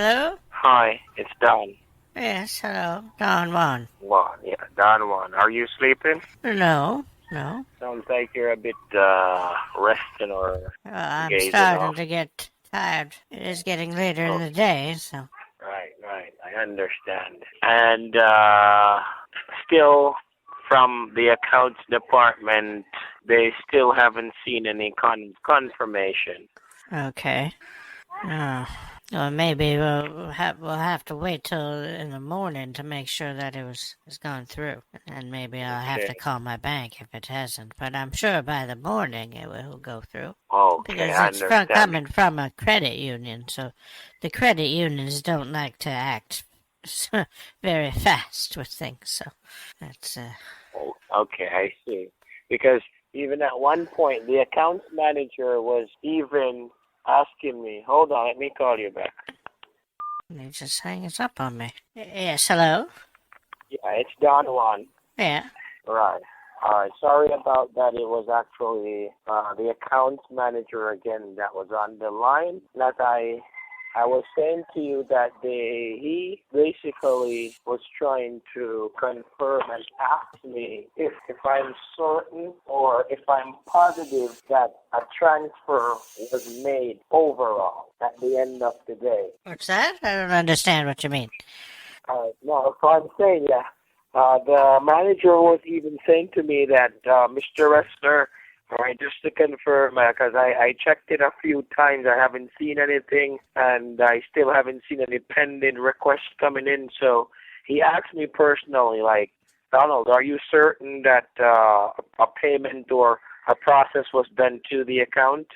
Hello? Hi, it's Don. Yes, hello. Don Juan. Juan, yeah, Don Juan. Are you sleeping? No, no. Sounds like you're a bit resting or I'm gazing starting off. to get tired. It is getting later in Oh, the day, so. right. I understand. And still, from the accounts department, they still haven't seen any confirmation. Okay. Oh. Well, maybe we'll have to wait till in the morning to make sure that it's gone through, and maybe I'll have to Okay. call my bank if it hasn't. But I'm sure by the morning it will go through Okay, because I it's understand. coming from a credit union, so the credit unions don't like to act very fast with things. So that's Oh, okay, I see. Because even at one point, the accounts manager was even asking me, hold on, let me call you back. he just hangs up on me. Yes, hello. Yeah, it's Don Juan. Yeah. Right. All right. Sorry about that. It was actually the accounts manager again that was on the line. That I was saying to you that he basically was trying to confirm and ask me if I'm certain or if I'm positive that a transfer was made overall at the end of the day. What's that? I don't understand what you mean. No, so I'm saying, yeah. The manager was even saying to me that Mr. Ressler, all right, just to confirm, because I checked it a few times, I haven't seen anything, and I still haven't seen any pending requests coming in. So he asked me personally, like, Donald, are you certain that a payment or a process was done to the account?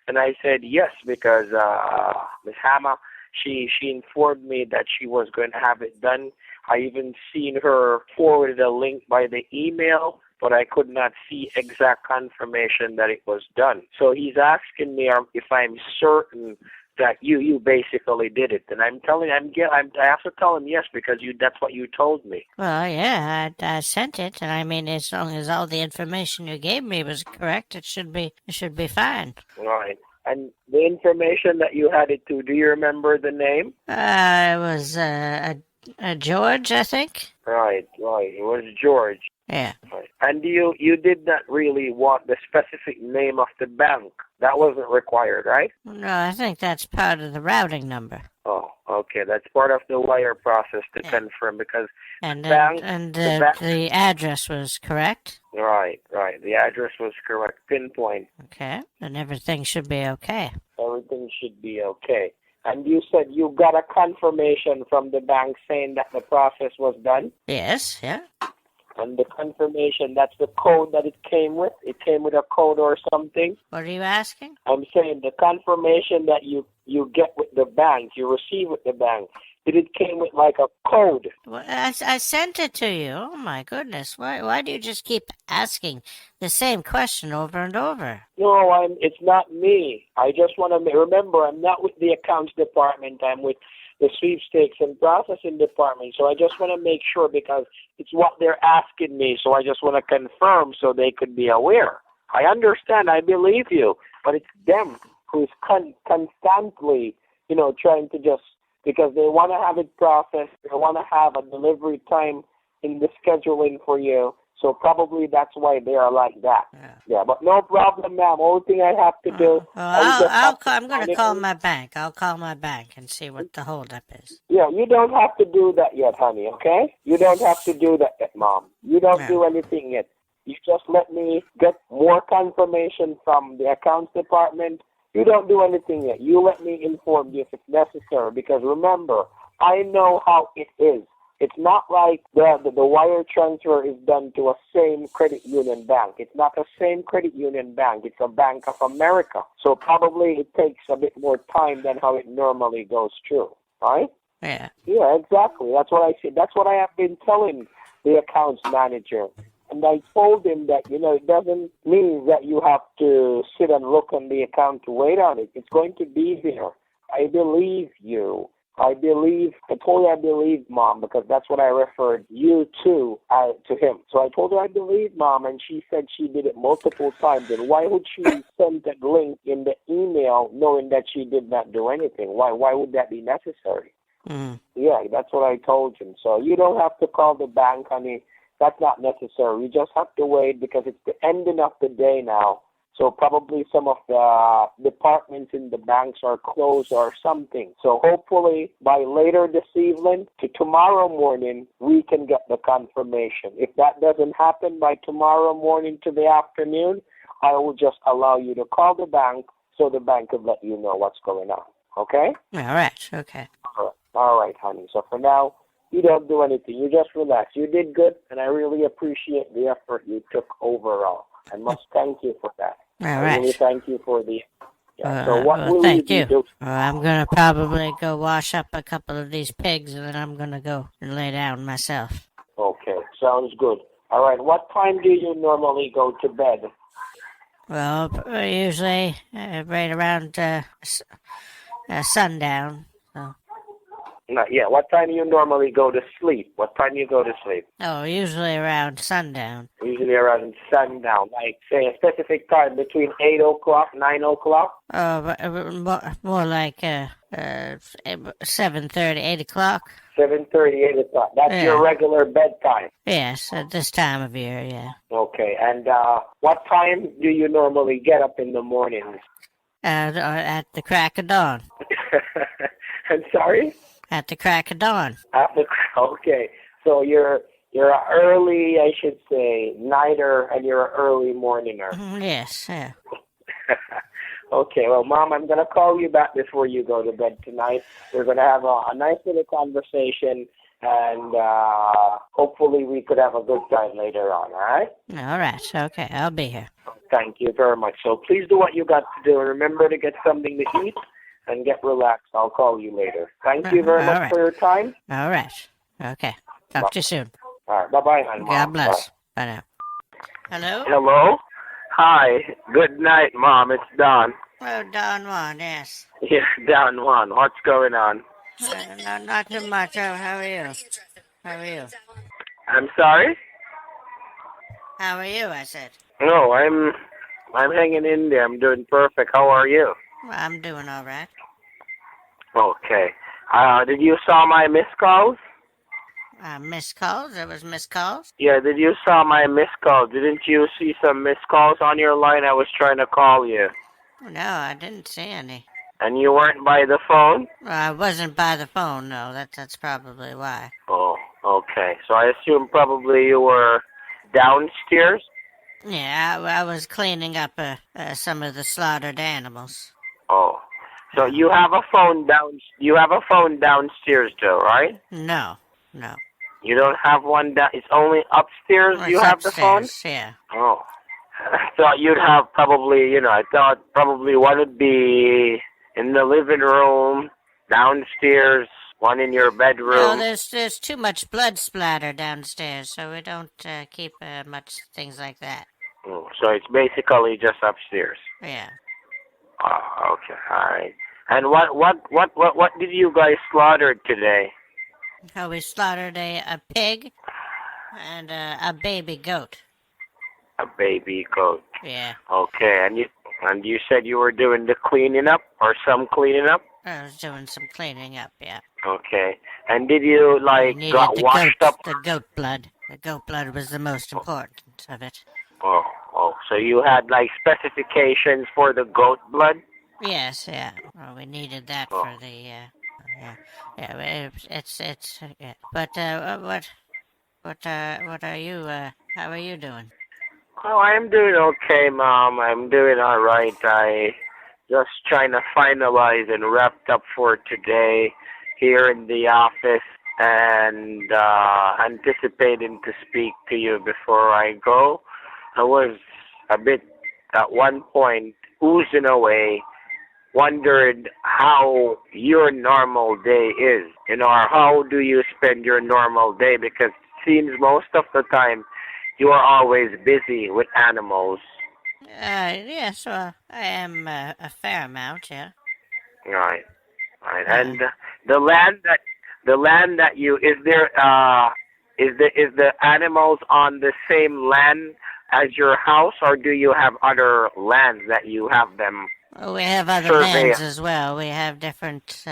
And I said yes, because Ms. Hammer, she informed me that she was going to have it done. I even seen her forwarded a link by the email, but I could not see exact confirmation that it was done. So he's asking me if I'm certain that you basically did it, and I'm telling I have to tell him yes because that's what you told me. Well, yeah, I sent it, and I mean, as long as all the information you gave me was correct, it should be fine. Right. And the information that you had it to, do you remember the name? It was a George, I think. Right. It was George. Yeah. Right. And you did not really want the specific name of the bank. That wasn't required, right? No, I think that's part of the routing number. Oh, okay. That's part of the wire process to Yeah. confirm because And bank, the bank. the address was correct. Right. The address was correct. Pinpoint. Okay, and everything should be okay. Everything should be okay. And you said you got a confirmation from the bank saying that the process was done? Yes, yeah. And the confirmation, that's the code that it came with? It came with a code or something? What are you asking? I'm saying the confirmation that you get with the bank, you receive with the bank, did it came with like a code? Well, I sent it to you. Oh my goodness! Why do you just keep asking the same question over and over? No, it's not me. I just want to remember I'm not with the accounts department. I'm with the sweepstakes and processing department. So I just want to make sure because it's what they're asking me. So I just want to confirm so they could be aware. I understand. I believe you, but it's them who's constantly, trying to just because they want to have it processed. They want to have a delivery time in the scheduling for you. So probably that's why they are like that. Yeah, but no problem, ma'am. Only thing I have to do, Well, I'm going to call monitor. my bank. I'll call my bank and see what the holdup is. Yeah, you don't have to do that yet, honey, okay? You don't have to do that yet, Mom. You don't Yeah. do anything yet. You just let me get more confirmation from the accounts department. You don't do anything yet. You let me inform you if it's necessary because remember, I know how it is. It's not like the wire transfer is done to a same credit union bank. It's not a same credit union bank. It's a Bank of America. So probably it takes a bit more time than how it normally goes through, right? Yeah. Yeah, exactly. That's what I said. That's what I have been telling the accounts manager. And I told him that, it doesn't mean that you have to sit and look on the account to wait on it. It's going to be there. I believe you. I believe, Mom, because that's what I referred you to him. So I told her I believe, Mom, and she said she did it multiple times. And why would she send that link in the email knowing that she did not do anything? Why would that be necessary? Mm. Yeah, that's what I told him. So you don't have to call the bank, honey. That's not necessary. You just have to wait because it's the ending of the day now. So probably some of the departments in the banks are closed or something. So hopefully by later this evening to tomorrow morning, we can get the confirmation. If that doesn't happen by tomorrow morning to the afternoon, I will just allow you to call the bank so the bank can let you know what's going on. Okay? All right. Okay. All right, honey. So for now, you don't do anything. You just relax. You did good, and I really appreciate the effort you took overall. I must thank you for that. All I right. really thank you for the... Yeah. So what will thank you you. be doing? I'm gonna probably go wash up a couple of these pigs, and then I'm gonna go and lay down myself. Okay, sounds good. All right, what time do you normally go to bed? Well, usually right around sundown. So. Yeah, what time do you normally go to sleep? What time you go to sleep? Oh, usually around sundown. Usually around sundown, like say a specific time between 8 o'clock, 9 o'clock? Oh, more like 7:30, 8 o'clock. 7:30, 8 o'clock. That's your Yeah. regular bedtime. Yes, at this time of year, yeah. Okay, and what time do you normally get up in the mornings? At the crack of dawn. I'm sorry? At the crack of dawn. Okay, so you're an early, I should say, nighter, and you're an early morninger. Yes, yeah. Okay, well, Mom, I'm going to call you back before you go to bed tonight. We're going to have a nice little conversation, and hopefully we could have a good time later on, all right? All right, okay, I'll be here. Thank you very much. So please do what you got to do. Remember to get something to eat and get relaxed. I'll call you later. Thank you very much for your time. All right, okay. Talk to you soon. All right, bye-bye, honey. God bless. Bye now. Hello? Hello? Hi. Good night, Mom. It's Don. Oh, Don Juan, yes. Yeah, Don Juan. What's going on? Not too much. How are you? How are you? I'm sorry? How are you, I said. No, I'm hanging in there. I'm doing perfect. How are you? Well, I'm doing all right. Okay. Did you saw my missed calls? Missed calls? There was missed calls? Yeah, did you saw my missed call? Didn't you see some missed calls on your line? I was trying to call you. No, I didn't see any. And you weren't by the phone? Well, I wasn't by the phone, no. That's probably why. Oh, okay. So I assume probably you were downstairs? Yeah, I was cleaning up some of the slaughtered animals. Oh. So you have a phone downstairs though, right? No. You don't have one down. It's only upstairs Well, you it's have the phone? upstairs, yeah. Oh. I thought you'd have probably, I thought probably one would be in the living room, downstairs, one in your bedroom. No, there's too much blood splatter downstairs, so we don't keep much things like that. Oh, so it's basically just upstairs. Yeah. Oh, okay, all right. And what did you guys slaughter today? Oh, we slaughtered a pig and a baby goat. A baby goat. Yeah. Okay, and you said you were doing the cleaning up or some cleaning up? I was doing some cleaning up, yeah. Okay. And did you got washed up? The goat blood. The goat blood was the most important of it. Oh, so you had specifications for the goat blood? Yes, yeah. Well, we needed that for the yeah. It's yeah. But what are you? How are you doing? Oh, I'm doing okay, Mom. I'm doing all right. I just trying to finalize and wrapped up for today here in the office and anticipating to speak to you before I go. I was a bit, at one point, oozing away, wondered how your normal day is, or how do you spend your normal day, because it seems most of the time you are always busy with animals. Yes, well, I am a fair amount, yeah. Right. And The land that you is the animals on the same land as your house, or do you have other lands that you have them We have other survey? lands as well. We have different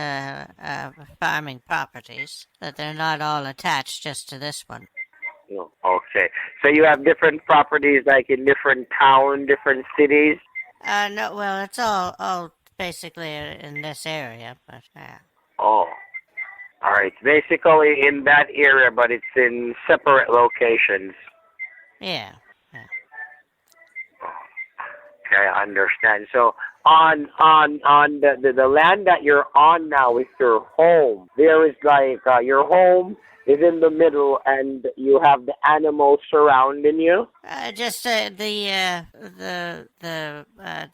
farming properties, but they're not all attached just to this one. No. Okay. So you have different properties like in different town, different cities? No, well, it's all basically in this area, but Oh. All right. Basically in that area, but it's in separate locations. yeah. Okay, I understand. So on the land that you're on now is your home. There is like your home is in the middle, and you have the animals surrounding you. Just the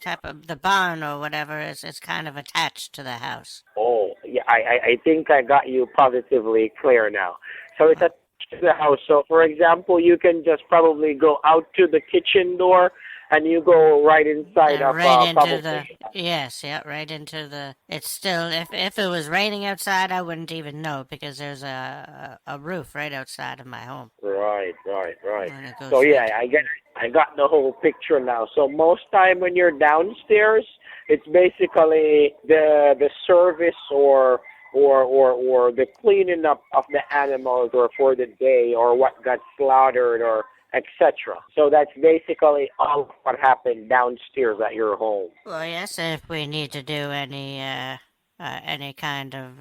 type of the barn or whatever is kind of attached to the house. Oh, yeah. I think I got you positively clear now. So it's attached to the house. So for example, you can just probably go out to the kitchen door, and you go right inside of Right into the probably. yes, yeah, right into the. It's still if it was raining outside, I wouldn't even know because there's a roof right outside of my home. Right. And it So goes yeah, right. I got the whole picture now. So most time when you're downstairs, it's basically the service or the cleaning up of the animals or for the day or what got slaughtered or etc. So that's basically all of what happened downstairs at your home. Well, yes, if we need to do any kind of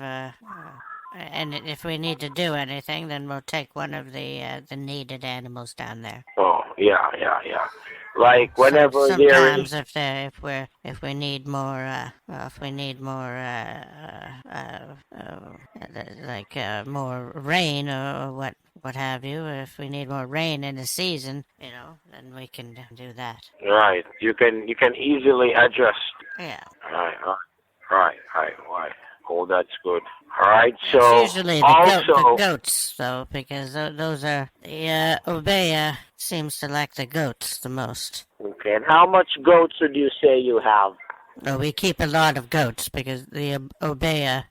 and if we need to do anything, then we'll take one of the needed animals down there. Oh, yeah. Like whenever there is. Sometimes if we need more like more rain or what have you, if we need more rain in the season, then we can do that. Right. You can easily adjust. Yeah. Right. Oh, that's good. All right. It's So usually the also, goats though, because those are the Obeya seems to like the goats the most. okay. And how much goats would you say you have? Well, we keep a lot of goats because the Obeya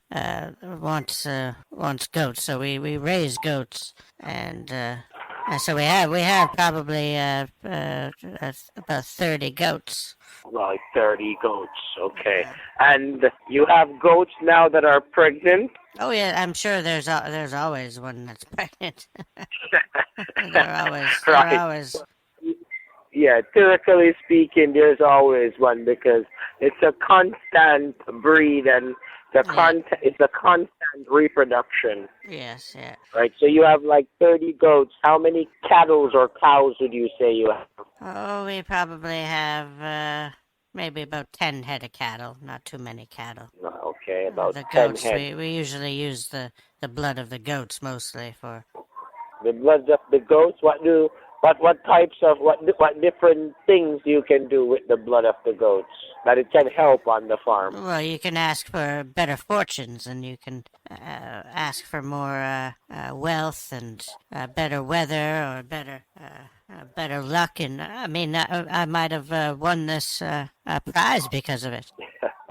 wants goats, so we raise goats, and so we have probably about 30 goats. Like 30 goats. Okay. And you have goats now that are pregnant. Oh yeah, I'm sure there's always one that's pregnant. They're Right. always Yeah, theoretically speaking, there's always one because it's a constant breed and yeah. it's a constant reproduction. Yes, yeah. Right, so you have like 30 goats. How many cattle or cows would you say you have? Oh, we probably have maybe about 10 head of cattle, not too many cattle. Okay, about The 10 goats, head. we usually use the blood of the goats mostly for. The blood of the goats. What types of what different things you can do with the blood of the goats that it can help on the farm? Well, you can ask for better fortunes, and you can ask for more wealth and better weather or better luck. And I mean, I might have won this prize because of it.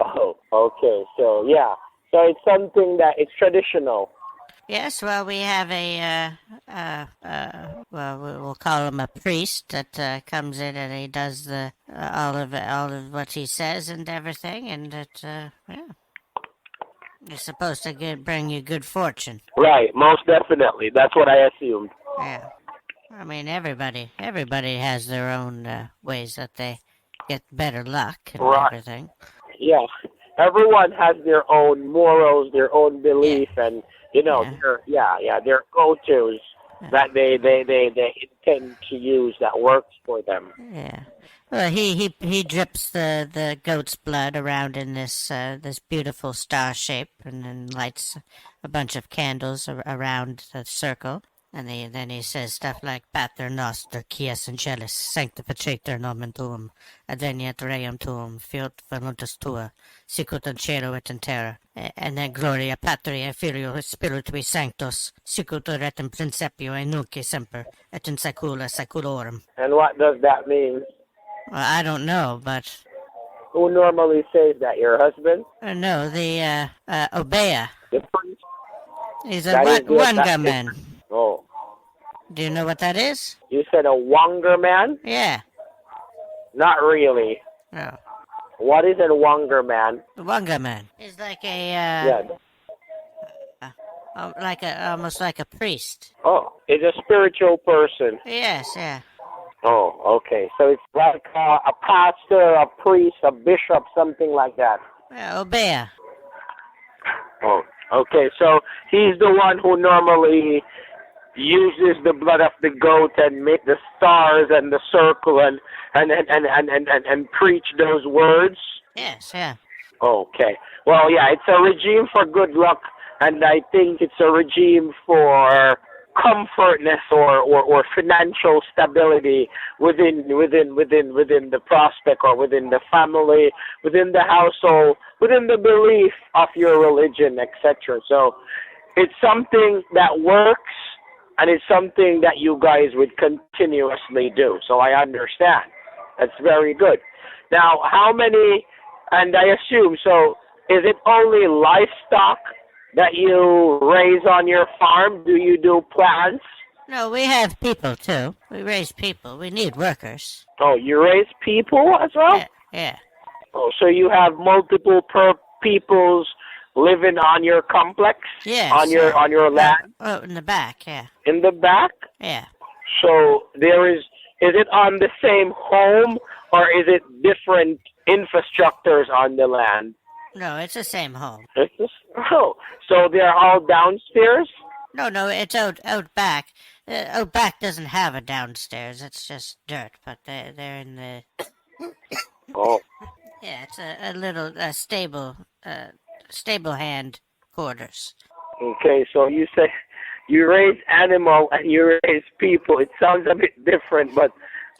Oh, okay. So yeah, so it's something that it's traditional. Yes, well, we have well, we'll call him a priest that comes in and he does all of what he says and everything, and yeah, it's supposed to bring you good fortune. Right, most definitely. That's what I assumed. Yeah, I mean everybody has their own ways that they get better luck and Right. everything. Yeah. Everyone has their own morals, their own Yeah, belief, and yeah, their go-tos that they intend to use that works for them. yeah. Well, he drips the goat's blood around in this beautiful star shape, and then lights a bunch of candles around the circle. And then he says stuff like "Pater noster, qui es in celis, sanctificetur nomen tuum, adveniat regnum tuum, fiat voluntas tua, sicut in cielo et in terra. And then Gloria Patri et Filio et Spiritui Sanctus, sicut et in principio et nunc et semper, et in saecula saeculorum." And what does that mean? Well, I don't know, but who normally says that? Your husband? No, the Obeah. The priest? He's a That is the Wanga man. Oh, Do you know what that is? you said a Wanger man? Yeah. Not really. No. What is a Wanger man? The Wanga man. He's like a Yeah. almost like a priest. Oh, it's a spiritual person. Yes, yeah. Oh, okay. So it's like a pastor, a priest, a bishop, something like that. Yeah, Obeah. Oh, okay. So he's the one who normally uses the blood of the goat and make the stars and the circle and preach those words. Yes, yeah. Okay. Well, yeah, it's a regime for good luck, and I think it's a regime for comfortness or financial stability within the prospect or within the family, within the household, within the belief of your religion, etc. So it's something that works, and it's something that you guys would continuously do. So I understand. That's very good. Now, how many, and I assume, so is it only livestock that you raise on your farm? Do you do plants? No, we have people too. We raise people. We need workers. Oh, you raise people as well? Yeah. Oh, so you have multiple peoples living on your complex? Yes. On your land? Oh, in the back, yeah. In the back? Yeah. So is it on the same home, or is it different infrastructures on the land? No, it's the same home. Oh, so they're all downstairs? No, it's out back. Out back doesn't have a downstairs. It's just dirt, but they're in the. Oh. Yeah, it's a little stable hand quarters. Okay, so you say you raise animal and you raise people. It sounds a bit different, but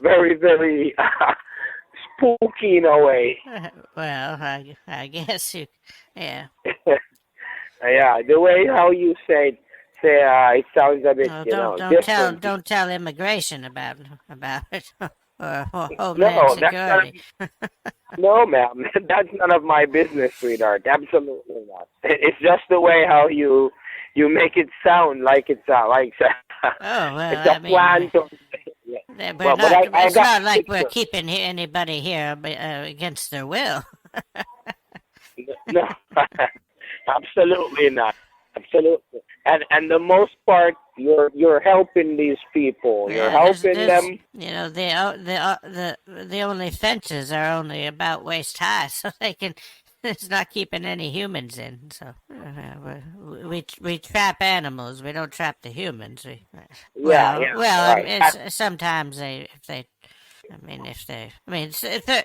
very, very spooky in a way. Well, I guess you, yeah. Yeah, the way how you say it sounds a bit, different. Don't tell immigration about it or Homeland Security. No, ma'am, that's none of my business, sweetheart. Absolutely not. It's just the way how you make it sound like it's like. Oh well, it's a plan to. Yeah. It's not like we're keeping anybody here against their will. No, absolutely not. Absolutely. And the most part, you're helping these people. You're helping them. You know, the only fences are only about waist high, so they can. It's not keeping any humans in. So we trap animals. We don't trap the humans. Sometimes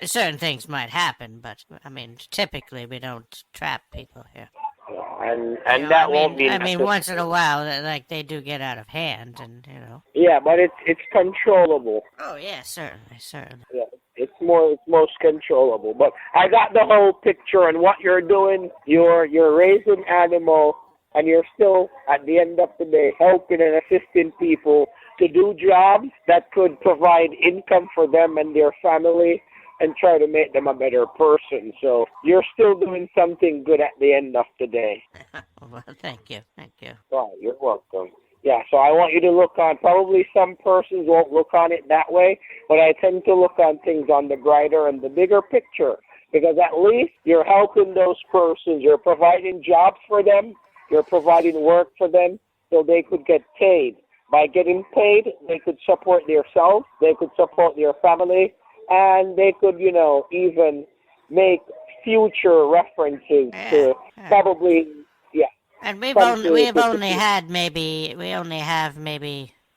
certain things might happen, but typically we don't trap people here. And that won't be. Once in a while, like they do get out of hand, and Yeah, but it's controllable. Oh yeah, certainly. Yeah, it's most controllable. But I got the whole picture, and what you're doing, you're raising animal, and you're still at the end of the day helping and assisting people to do jobs that could provide income for them and their family, and try to make them a better person. So you're still doing something good at the end of the day. Well, thank you. Right, you're welcome. Yeah, so I want you to look on, probably some persons won't look on it that way, but I tend to look on things on the brighter and the bigger picture, because at least you're helping those persons, you're providing jobs for them, you're providing work for them, so they could get paid. By getting paid, they could support themselves, they could support their family, and they could, even make future references to probably, And we only have maybe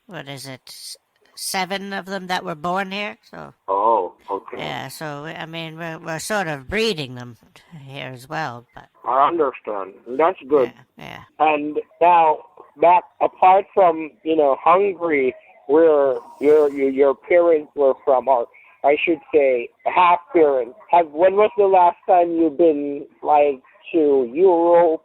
what is it, 7 of them that were born here. So. Oh, okay. Yeah, so we're sort of breeding them here as well, but. I understand. That's good. Yeah. And now, back apart from Hungary, where your parents were from, or I should say, half parents. When was the last time you've been to Europe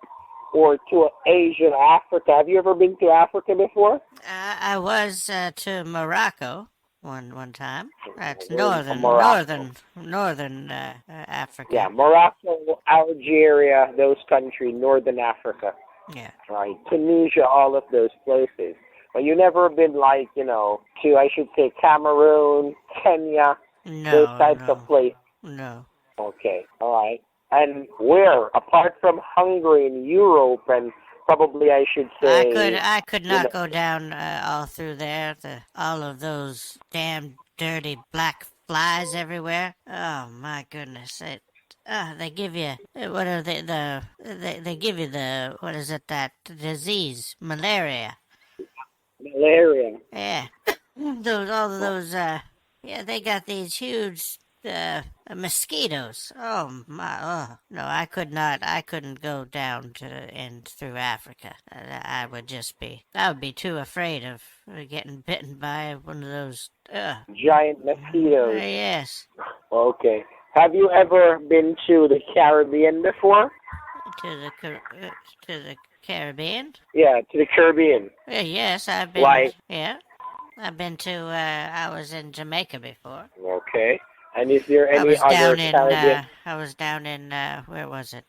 or to Asia, Africa? Have you ever been to Africa before? I was to Morocco one time. That's We're in Morocco. northern Yeah, Africa. Morocco, Algeria, those countries, Northern Africa, Yeah. right? Tunisia, all of those places. But you never been like, to, I should say, Cameroon, Kenya, those No, types of no, places. no. Okay, all right. And where, apart from Hungary and Europe, and probably I should say, I could you know, not go down all through there. All of those damn dirty black flies everywhere. Oh my goodness! They give you what are they give you the what is it that disease malaria? malaria. Yeah, those all of those yeah they got these huge mosquitoes. Oh my! Oh no, I couldn't go down to and through Africa. I would be too afraid of getting bitten by one of those. Giant mosquitoes. Yes, Okay. Have you ever been to the Caribbean before? to to the Caribbean. Yeah, to the Caribbean. Yes, I've been. Like, Yeah, I've been to. I was in Jamaica before. okay. And is there any other Caribbean? I was down in where was it?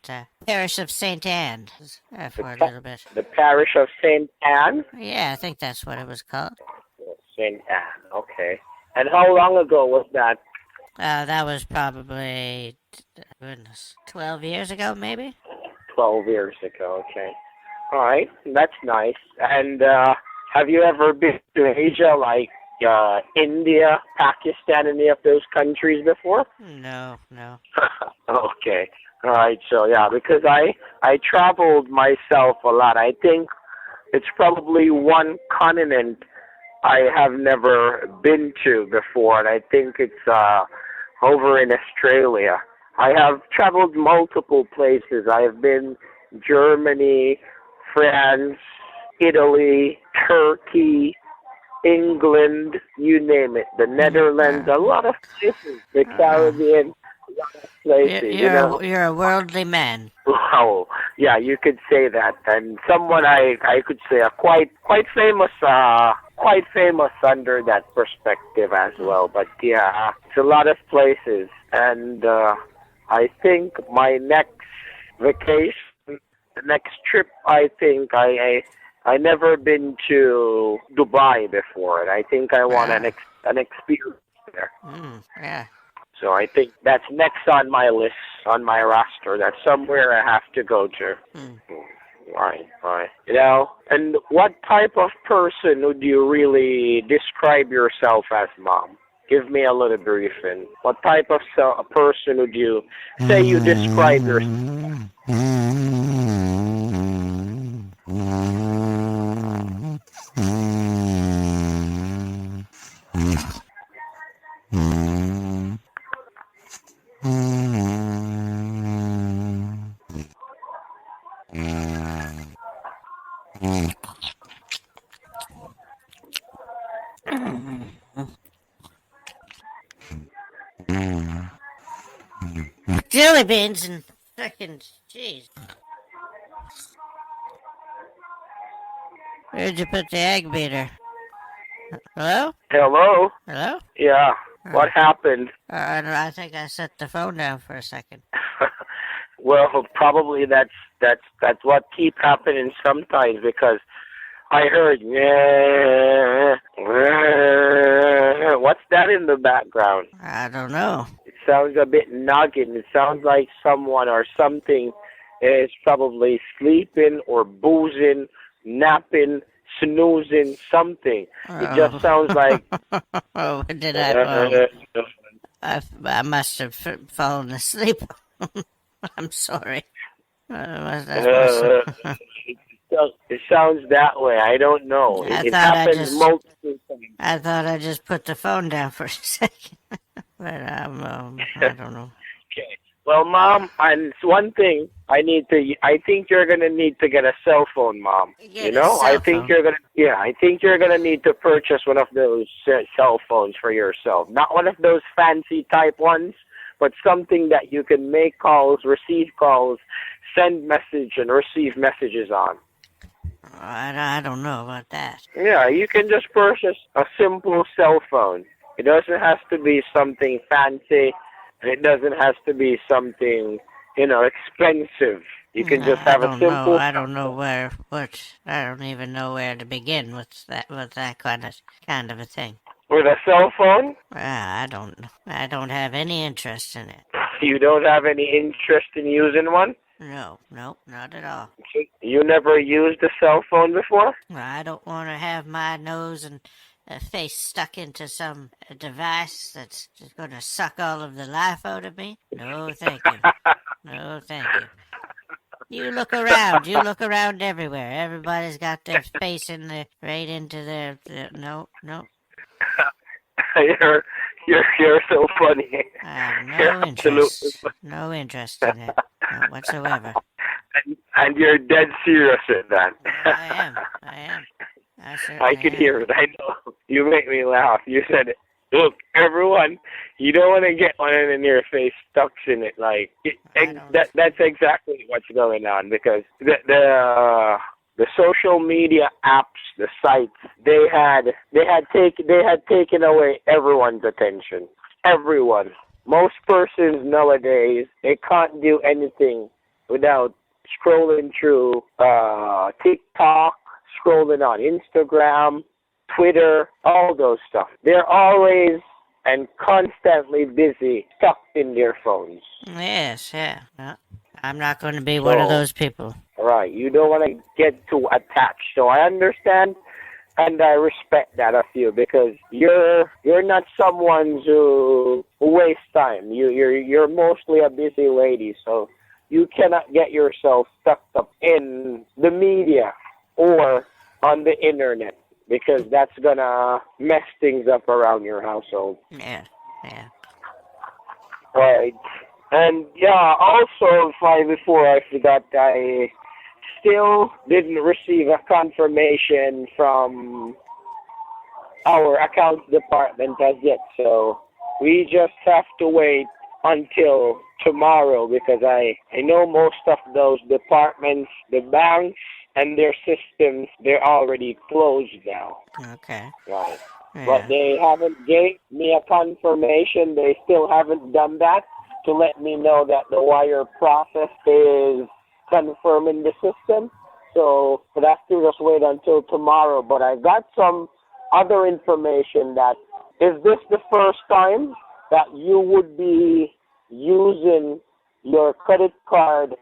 Parish of Saint Anne The, for a little bit. the parish of Saint Anne? Yeah, I think that's what it was called. Saint Anne, okay. And how long ago was that? That was probably goodness, 12 years ago, maybe. 12 years ago, okay. All right, that's nice. And have you ever been to Asia, like India, Pakistan, any of those countries before? No, no. Okay. All right. So yeah, because I traveled myself a lot. I think it's probably one continent I have never been to before, and I think it's over in Australia. I have traveled multiple places. I have been Germany, France, Italy, Turkey, England, you name it, the Netherlands, a lot of places, the Caribbean, a lot of places, You're a worldly man. Wow, yeah, you could say that, and someone I could say a quite famous under that perspective as well. But yeah, it's a lot of places, and I think my next vacation, the next trip, I think I never been to Dubai before, and I think I want an experience there. Yeah. So I think that's next on my list, on my roster. That's somewhere I have to go to. Right. And what type of person would you really describe yourself as, Mom? Give me a little briefing. What type of person would you say you describe yourself? Jelly beans and fucking cheese. Where'd you put the egg beater? Hello? Hello? Hello? Yeah. What happened? I don't know, I think I set the phone down for a second. Well, probably that's what keep happening sometimes, because I heard what's that in the background? I don't know. It sounds a bit nagging. It sounds like someone or something is probably sleeping or boozing, napping, snoozing, something. It just sounds like Oh, did I? I must have fallen asleep. I'm sorry. It sounds that way. I don't know. It happens multiple times. I thought I just put the phone down for a second. But I don't know. Okay. Well, Mom, and one thing I think you're gonna need to get a cell phone, Mom. I think you're gonna need to purchase one of those cell phones for yourself. Not one of those fancy type ones, but something that you can make calls, receive calls, send message, and receive messages on. I don't know about that. Yeah, you can just purchase a simple cell phone. It doesn't have to be something fancy, and it doesn't have to be something, expensive. You can just I have a don't know. simple I cell don't know phone. I don't even know where to begin with that kind of a thing. With a cell phone, I don't have any interest in it. you don't have any interest in using one. No, nope, not at all. You never used a cell phone before? I don't want to have my nose and face stuck into some device that's just going to suck all of the life out of me. No, thank you. No, thank you. You look around. You look around everywhere. Everybody's got their face in the right into no, no. you're you're so funny. I have You're no absolutely interest. No interest in it. No, whatsoever. and you're dead serious with that. I am. I am. I I certainly could am. hear it. I know. You make me laugh. You said, "Look, everyone, you don't want to get one in your face stuck in it." Like I don't. that's exactly what's going on because the social media apps, the sites, they had taken away everyone's attention. Everyone. Most persons nowadays they can't do anything without scrolling through TikTok, scrolling on Instagram, Twitter, all those stuff. They're always and constantly busy, stuck in their phones. Yes, yeah. No, I'm not going to be one of So, those people. right, you don't want to get too attached. So I understand and I respect that of you because you're not someone who wastes time. You're mostly a busy lady, so you cannot get yourself stuck up in the media or on the internet because that's gonna mess things up around your household. Yeah, yeah. Right. And yeah, also before I forgot, I still didn't receive a confirmation from our accounts department as yet, so we just have to wait until tomorrow because I know most of those departments, the banks and their systems, they're already closed now. Okay. Right. But Yeah. they haven't gave me a confirmation. They still haven't done that to let me know that the wire process is confirming the system. So we'll have to just wait until tomorrow. But I got some other information that is this the first time that you would be using your credit card,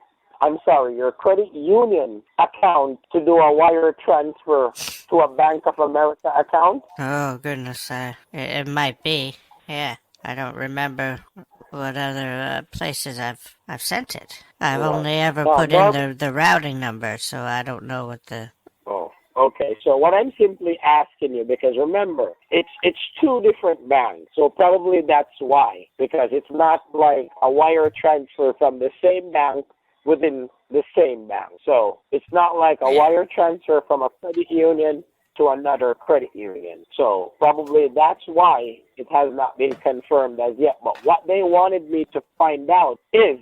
your credit union account to do a wire transfer to a Bank of America account? Oh goodness, it might be. Yeah, I don't remember what other places I've sent it. I've Right. only ever Now, put in Norm, the routing number, so I don't know what the. oh, okay. So what I'm simply asking you, because remember, it's two different banks, so probably that's why, because it's not like a wire transfer from the same bank within the same bank. So it's not like a Yeah. wire transfer from a credit union to another credit union. So probably that's why it has not been confirmed as yet. But what they wanted me to find out is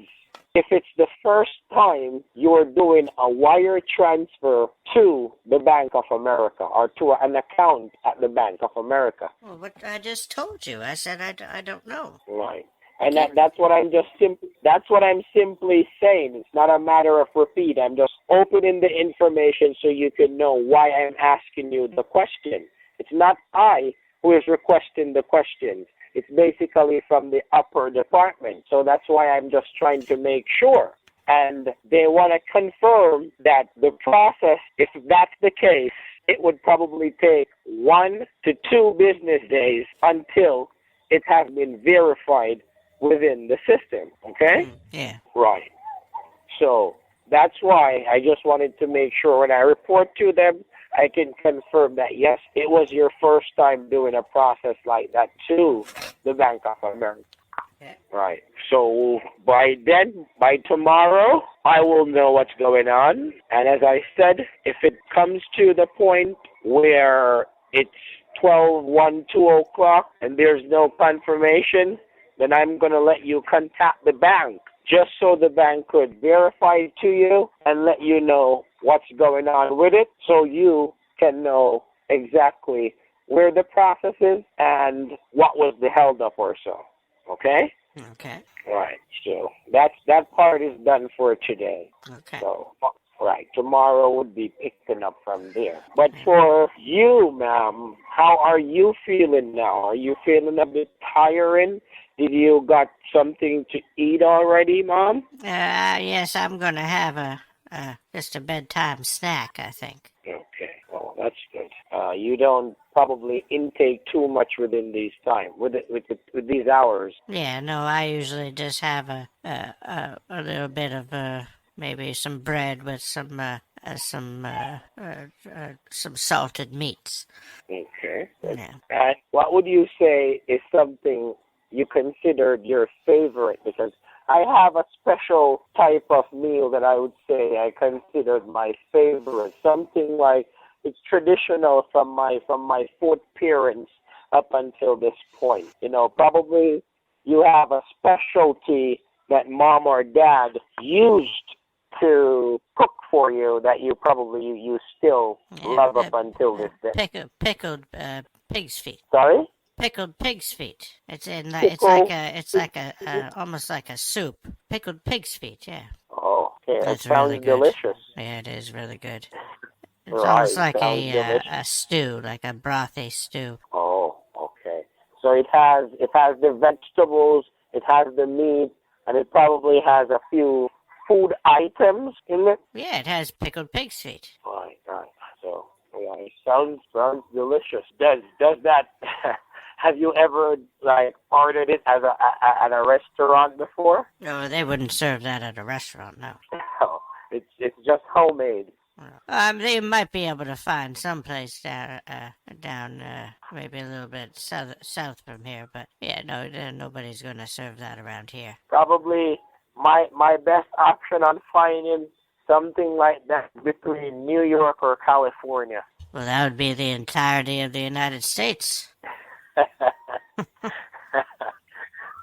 if it's the first time you're doing a wire transfer to the Bank of America or to an account at the Bank of America. Well, what I just told you, I said I don't know. Right. I And can't. that's what I'm simply saying. It's not a matter of repeat. I'm just opening the information so you can know why I'm asking you the question. It's not I who is requesting the questions. It's basically from the upper department. So that's why I'm just trying to make sure. And they want to confirm that the process, if that's the case, it would probably take 1 to 2 business days until it has been verified within the system. Okay? Yeah. Right. So that's why I just wanted to make sure when I report to them, I can confirm that yes, it was your first time doing a process like that to the Bank of America. Yeah. Right. So by tomorrow, I will know what's going on. And as I said, if it comes to the point where it's 12, 1, 2 o'clock and there's no confirmation, then I'm going to let you contact the bank just so the bank could verify it to you and let you know what's going on with it so you can know exactly where the process is and what was the held up or so. Okay? Okay. Right. So that part is done for today. Okay. So right, tomorrow would be picking up from there. But for you, ma'am, how are you feeling now? Are you feeling a bit tiring? Did you got something to eat already, Mom? Yes, I'm gonna have just a bedtime snack, I think. Okay. Oh, that's good. You don't probably intake too much within these time with these hours. Yeah, no, I usually just have a little bit of maybe some bread with some salted meats. Okay. Yeah. And what would you say is something you considered your favorite? Because I have a special type of meal that I would say I considered my favorite. Something like it's traditional from my fourth parents up until this point. Probably you have a specialty that mom or dad used to cook for you that you still love up until this day. Pickled pig's feet. Sorry? Pickled pig's feet. It's Pickle. it's like a almost like a soup. Pickled pig's feet. Yeah. Oh, okay. That It's really sounds good. delicious. Yeah, it is really good. It's Right. almost like Sounds delicious. a stew, like a brothy stew. Oh, okay. So it has the vegetables, it has the meat, and it probably has a few food items in it. Yeah, it has pickled pig's feet. Right. So yeah, it sounds delicious. Does that? Have you ever ordered it at a restaurant before? No, they wouldn't serve that at a restaurant. No. No, it's just homemade. They might be able to find someplace down maybe a little bit south from here, but yeah, no, nobody's gonna serve that around here. Probably my best option on finding something like that between New York or California. Well, that would be the entirety of the United States.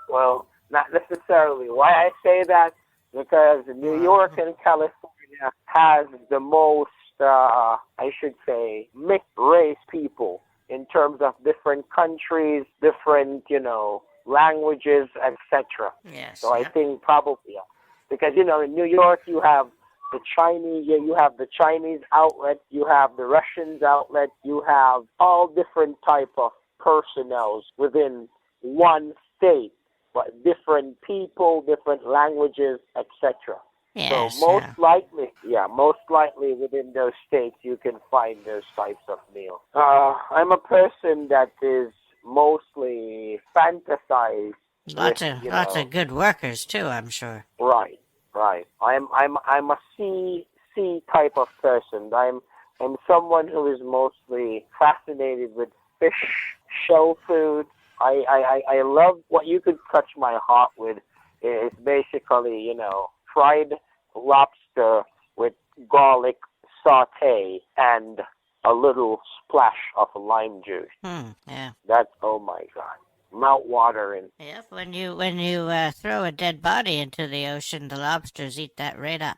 Well, not necessarily. Why I say that? Because New York and California has the most, I should say, mixed race people in terms of different countries, different, languages, etc. Yes. So I think probably, because in New York you have the Chinese outlet, you have the Russians outlet, you have all different type of personnels within one state, but different people, different languages, etc. Yes, So most likely within those states you can find those types of meals. I'm a person that is mostly fantasized. Lots of good workers too, I'm sure. Right. I'm a sea type of person. I'm someone who is mostly fascinated with fish, shell food. I love what you could touch my heart with. It's basically, fried lobster with garlic saute and a little splash of lime juice. Yeah. That's, oh my God, mouth watering. Yep. When you throw a dead body into the ocean, the lobsters eat that right up.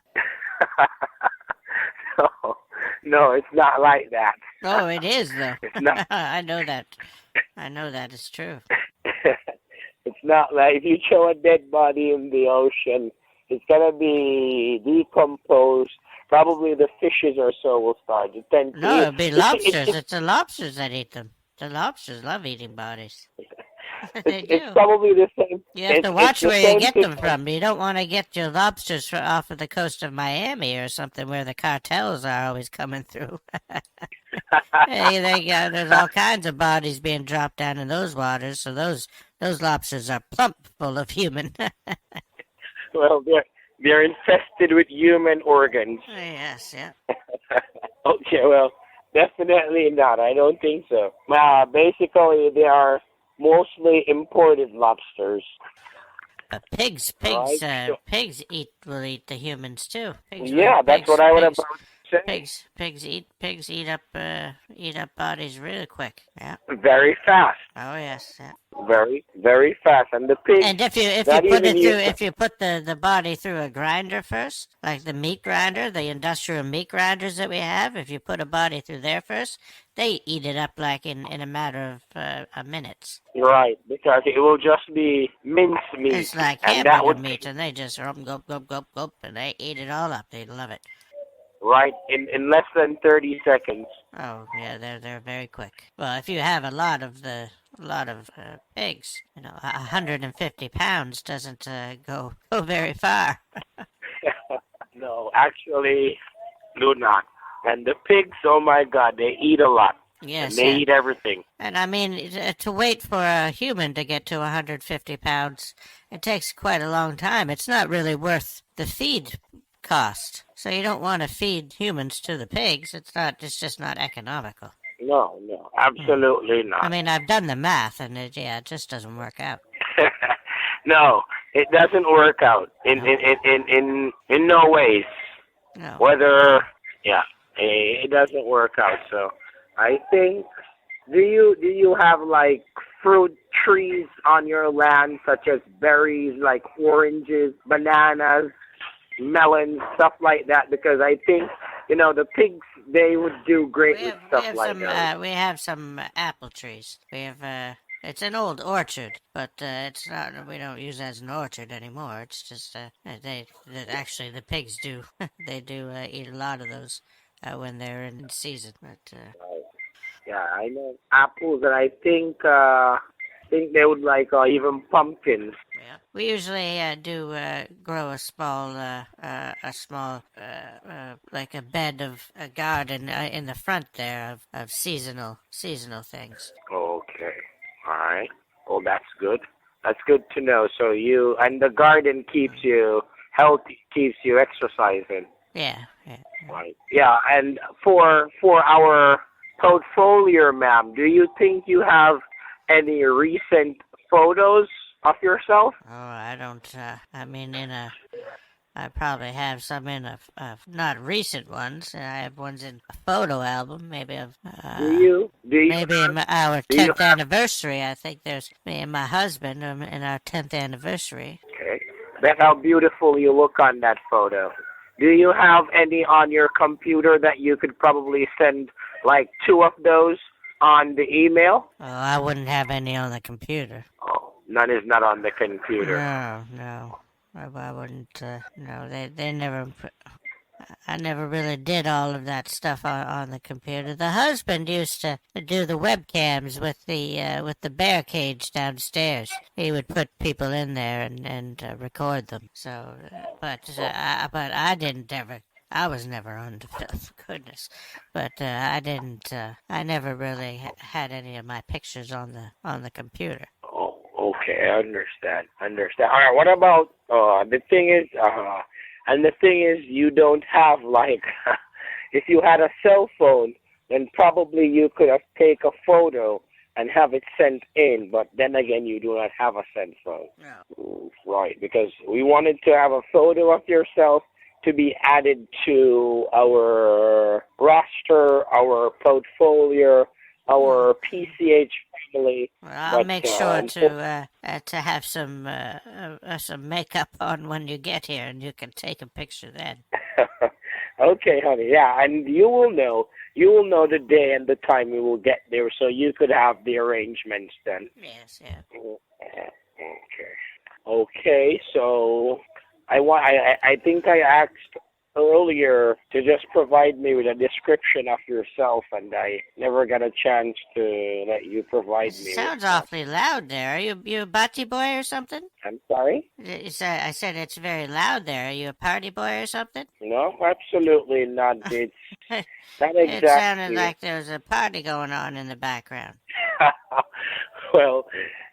No, it's not like that. Oh, it is though. It's not. I know that. It's true. It's not like if you throw a dead body in the ocean, it's gonna be decomposed. Probably the fishes or so will start to tend to. No, it'll be lobsters. It's the lobsters that eat them. The lobsters love eating bodies. They do. It's probably the same. You have to watch where you get them thing. from. You don't want to get your lobsters off of the coast of Miami or something where the cartels are always coming through. There's all kinds of bodies being dropped down in those waters, so those lobsters are plump full of human. Well, they're infested with human organs. Yes, yeah. Okay, well, definitely not. I don't think so. Basically, they are mostly imported lobsters. But pigs will eat the humans too. That's what I was about to say? Pigs eat up bodies really quick. Yeah. Very fast. Oh yes. Yeah. Very, very fast. And the pigs, And if you not put even it through, used to. if you put the body through a grinder first, like the meat grinder, the industrial meat grinders that we have, if you put a body through there first, they eat it up like in a matter of minutes. Right, because it will just be minced meat. It's like And that hamburger would, meat, and they just gulp, gulp, gulp, gulp, and they eat it all up. They love it. right, in less than 30 seconds. Oh yeah, they're very quick. Well, if you have a lot of pigs, 150 pounds doesn't go very far. No, actually, do not. And the pigs, oh my God, they eat a lot. And Yes, they yeah. eat everything. And I mean, to wait for a human to get to 150 pounds, it takes quite a long time. It's not really worth the feed cost. So you don't want to feed humans to the pigs. It's just not economical. No, absolutely I not. mean, I've done the math, and it just doesn't work out. No, it doesn't work out No, in no ways. no. Whether, yeah, it doesn't work out. So I think, do you have like fruit trees on your land, such as berries, like oranges, bananas, melons, stuff like that? Because I think the pigs, they would do great We with have we stuff have like some that. we have some apple trees. We have it's an old orchard, but it's not. We don't use it as an orchard anymore. It's just actually the pigs do they do eat a lot of those when they're in season. But Right. Yeah, I know apples, and I think they would like even pumpkins. yeah, we usually do grow a small like a bed of a garden in the front there of seasonal things. Okay. All right. Well, that's good. That's good to know. So and the garden keeps you healthy, keeps you exercising. Yeah, yeah. Right. Yeah, and for our portfolio, ma'am, do you think you have any recent photos of yourself? Oh, I don't. I mean, I probably have some in not recent ones. I have ones in a photo album, maybe of Do you? Do you? maybe in our Do you 10th anniversary. I think there's me and my husband in our 10th anniversary. Okay. That's how beautiful you look on that photo. Do you have any on your computer that you could probably send like two of those on the email? Oh, I wouldn't have any on the computer. Oh, none is not on the computer. No. I wouldn't. No, they never. I never really did all of that stuff on the computer. The husband used to do the webcams with the bear cage downstairs. He would put people in there and record them. So, but I didn't ever. I was never on the film, goodness. But I didn't. I never really had any of my pictures on the computer. Oh, okay, I understand. Understand. All right, what about the thing is, you don't have like, if you had a cell phone, then probably you could have take a photo and have it sent in. But then again, you do not have a cell phone. No. Right, because we wanted to have a photo of yourself to be added to our roster, our portfolio, our PCH family. Well, I'll But make sure to have some makeup on when you get here, and you can take a picture then. okay, honey, yeah, and you will know the day and the time we will get there, so you could have the arrangements then. Yes, yeah. Okay, so I think I asked earlier to just provide me with a description of yourself, and I never got a chance to let you provide me Sounds with that. awfully loud there. Are you a butty boy or something? I'm sorry? I said it's very loud there. Are you a party boy or something? No, absolutely not. It's not It sounded exactly. like there was a party going on in the background. Well,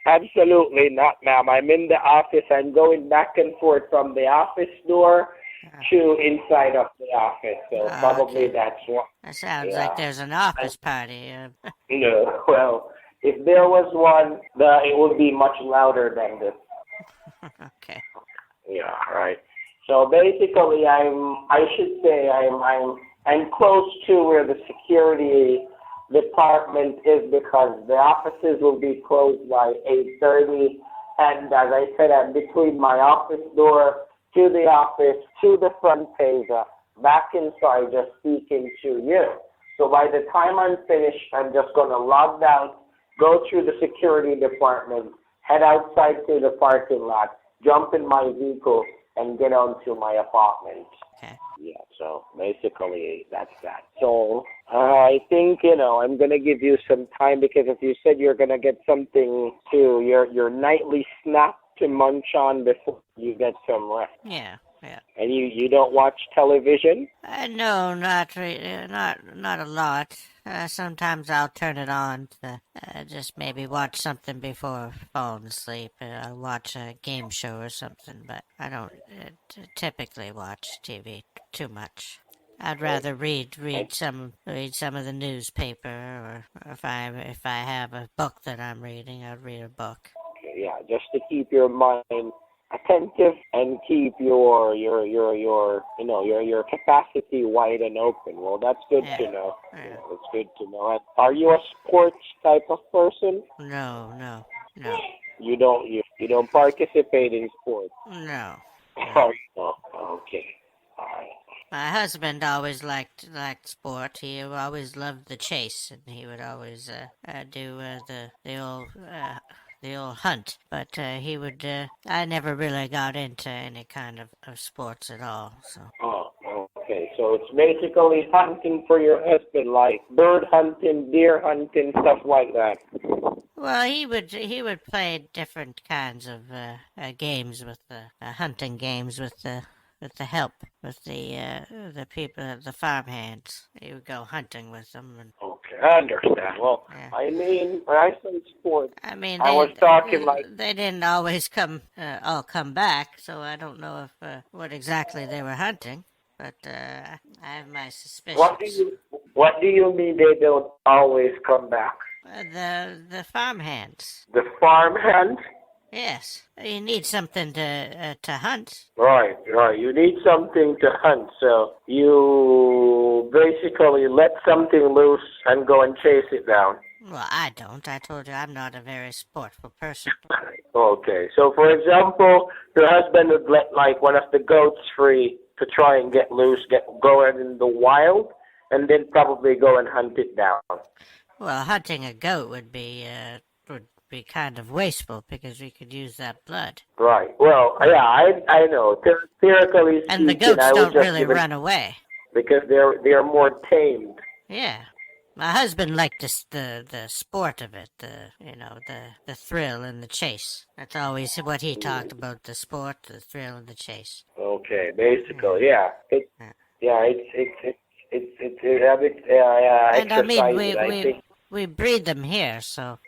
absolutely not, ma'am. I'm in the office. I'm going back and forth from the office door to inside of the office. So probably Okay. that's what. That sounds Yeah. like there's an office party. No, well, if there was one, it would be much louder than this. Okay. Yeah, right. So basically, I should say and close to where the security department is, because the offices will be closed by 8:30. And as I said, I'm between my office door to the office, to the front page, back inside, just speaking to you. So by the time I'm finished, I'm just going to log out, go through the security department, head outside to the parking lot, jump in my vehicle, and get on to my apartment. Okay. Yeah, so basically that's that. So I think, I'm going to give you some time, because if you said you're going to get something to your nightly snack to munch on before you get some rest. Yeah. And you don't watch television? No, not really, not a lot. Sometimes I'll turn it on to just maybe watch something before falling asleep. I'll watch a game show or something, but I don't typically watch TV too much. I'd rather read some of the newspaper, or if I have a book that I'm reading, I'd read a book. Okay, yeah, just to keep your mind attentive and keep your capacity wide and open. Well, that's good to know. Yeah. It's good to know. And are you a sports type of person? No. You don't participate in sports. No. Oh, okay. All right. My husband always liked sport. He always loved the chase, and he would always do the old hunt. But he would. I never really got into any kind of sports at all. So. Oh, okay. So it's basically hunting for your husband, like bird hunting, deer hunting, stuff like that. Well, he would play different kinds of games with hunting games with the help with the people, the farmhands. He would go hunting with them. And, okay, I understand. Well, yeah. I mean, when I say sports, I was talking like they didn't always all come back. So I don't know if what exactly they were hunting, but I have my suspicions. What do you mean they don't always come back? The farmhands. The farmhands? Yes, you need something to hunt. Right. You need something to hunt, so you basically let something loose and go and chase it down. Well, I don't. I told you I'm not a very sportful person. Okay, so for example, your husband would let like one of the goats free to try and get loose, go out in the wild, and then probably go and hunt it down. Well, hunting a goat would be kind of wasteful, because we could use that blood. Right. Well, yeah, I know. Theoretically speaking, and the goats don't really run away because they're more tamed. Yeah. My husband liked the sport of it, the thrill and the chase. That's always what he talked about: the sport, the thrill, and the chase. Okay, basically, yeah. And I mean, we breed them here, so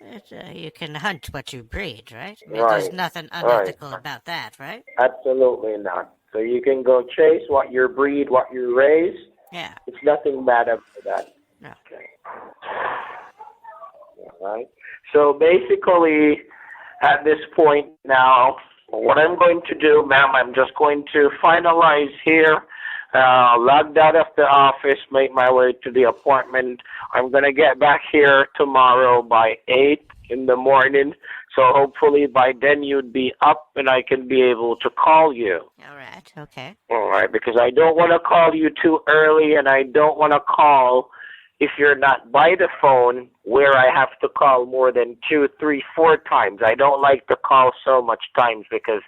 you can hunt what you breed, right? I mean, there's nothing unethical about that, right? Absolutely not. So you can go chase what you breed, what you raise. Yeah. It's nothing bad about that. No. Okay. All right. So basically, at this point now, what I'm going to do, ma'am, I'm just going to finalize here. Logged out of the office, make my way to the appointment. I'm going to get back here tomorrow by 8 in the morning. So hopefully by then you'd be up and I can be able to call you. All right. Okay. All right, because I don't want to call you too early, and I don't want to call if you're not by the phone, where I have to call more than 2, 3, 4 times. I don't like to call so much times because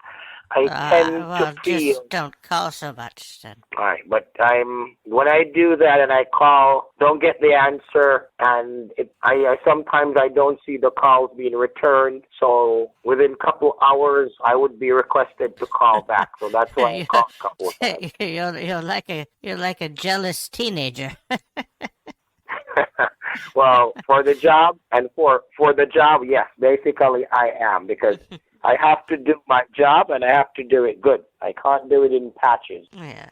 I tend to feel... just don't call so much then. All right, but when I do that and I call, don't get the answer, and sometimes I don't see the calls being returned, so within a couple hours, I would be requested to call back, so that's why I call a couple of times. You're like a jealous teenager. Well, for the job, yes, basically I am, because I have to do my job and I have to do it good. I can't do it in patches. Yeah.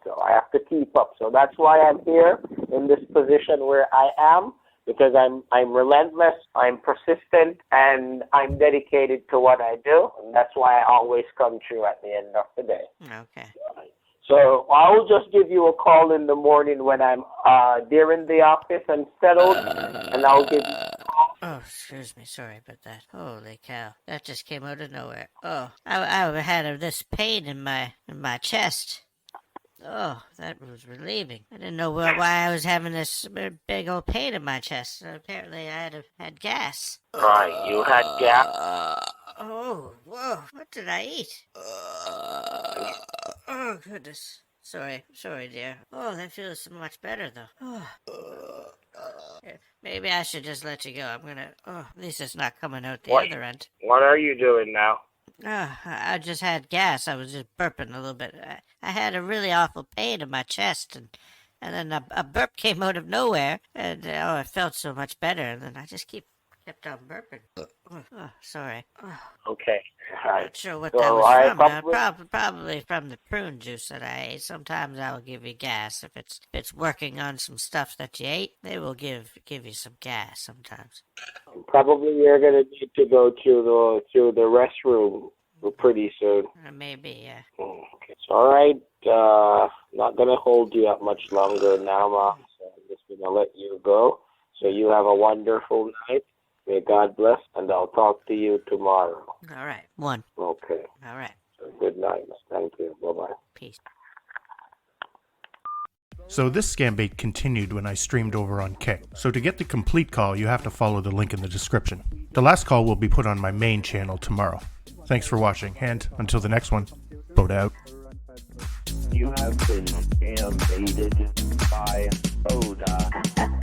So I have to keep up. So that's why I'm here in this position where I am, because I'm relentless, I'm persistent, and I'm dedicated to what I do, and that's why I always come through at the end of the day. Okay. So I'll just give you a call in the morning when I'm there in the office and settled, and I'll give you. Oh, excuse me. Sorry about that. Holy cow. That just came out of nowhere. Oh, I had this pain in my chest. Oh, that was relieving. I didn't know why I was having this big old pain in my chest. Apparently I had gas. Right, you had gas. Oh, whoa. What did I eat? Oh, goodness. Sorry, dear. Oh, that feels so much better, though. Oh. Maybe I should just let you go. I'm gonna. Oh, at least it's not coming out the other end. What are you doing now? I just had gas. I was just burping a little bit. I had a really awful pain in my chest, and then a burp came out of nowhere, and it felt so much better. And then I just kept on burping. Oh, sorry. Oh. Okay. Not sure what that was from. Probably from the prune juice that I ate. Sometimes I will give you gas if it's working on some stuff that you ate. They will give you some gas sometimes. Probably you're gonna need to go to the restroom pretty soon. Maybe, yeah. Okay. All right. Not gonna hold you up much longer now, Mom. So I'm just gonna let you go. So you have a wonderful night. May God bless, and I'll talk to you tomorrow. All right. One. Okay. All right. So good night. Thank you. Bye-bye. Peace. So this scam bait continued when I streamed over on Kick. So to get the complete call, you have to follow the link in the description. The last call will be put on my main channel tomorrow. Thanks for watching, and until the next one, boat out. You have been scam baited by Oda.